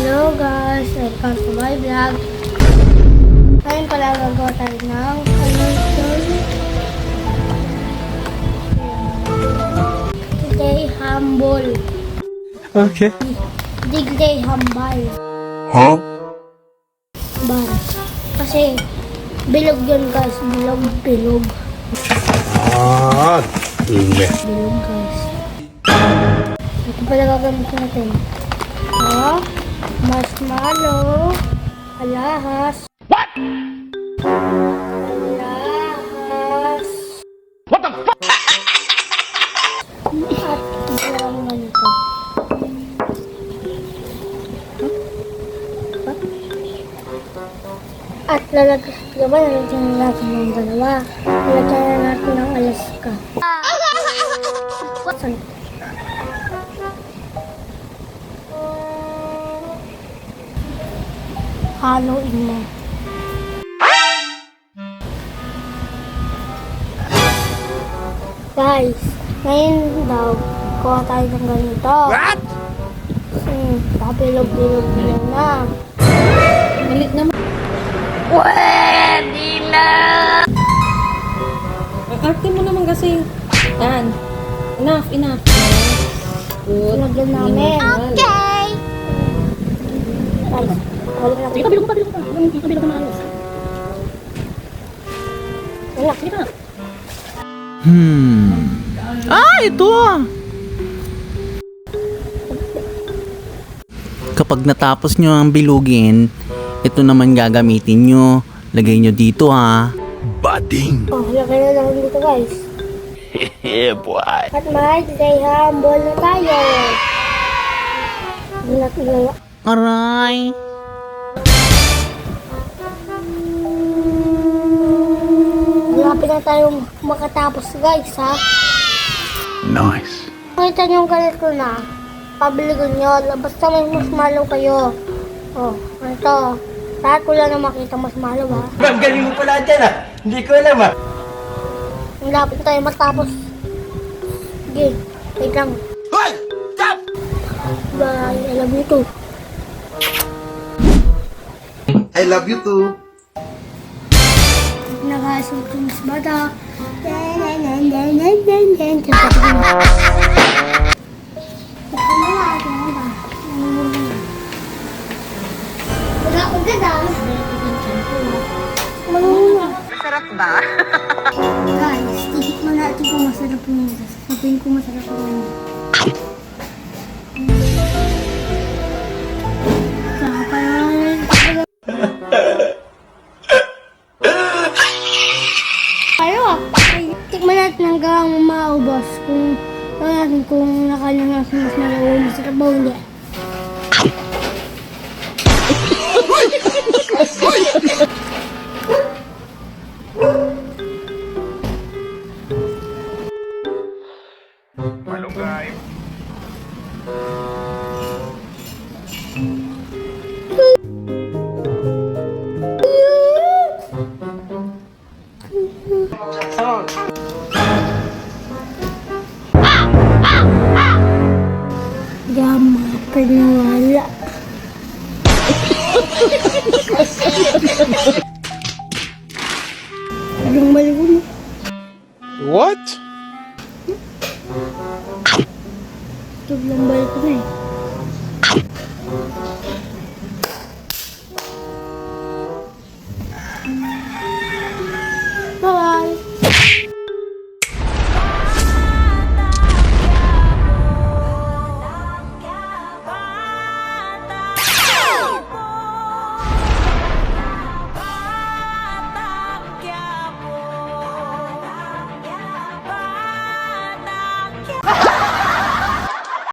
Hello guys, welcome to my vlog. Ngayon pala gagawa tayo ng Digley Humble. Okay. Digley Humble. Huh? Bar. Kasi bilog yun guys, bilog. Ah, Bilog guys. Ito pala gagamitin natin. Marshmallow, alahas. What? Alahas. What the fuck? At isang ganito. At lalagyan natin ng dalawa. Lalagyan natin ng Alaska. Saan? Haluin mo. Guys, ngayon daw, kuha tayo ng ganito. What? Papilog-bilog na. Malit naman. Pwede na! Ang arte mo naman kasi. Yan. Enough. Good. Lagyan namin. Okay! Guys, halik natin. Sige, pabilog mo pa. Pabilog mo na ayos. Wala, sige na. Ito Kapag natapos nyo ang bilugin, ito naman gagamitin nyo. Lagay nyo dito ha. Bading! Oh, lagay na lang dito guys. Yeah, boy! At may Digley Humble na tayo. Aray! Malapit na tayo makatapos guys ha. Nice! Makita nyo yung ganito na. Pabiligon nyo. Basta may marshmallow kayo. Oh, ito. Lahat ko lang na makita marshmallow ha. Ang galing mo pala dyan ah. Hindi ko alam ah. Malapit na tayo matapos. Sige, wait lang. Hoy! Stop! Bye, I love you too. I love you too. Nakasok yung mas bata. Sarap ba? Guys, titikman natin kung masarap yung sasabihin ko masarap yung Saka parang tikman natin hanggang maubos kung nakalang natin mas malawa masarap ba o hindi. Malunggay! Gama, paniwala. Anong mali ko mo? What? Tuglang balik ko na eh.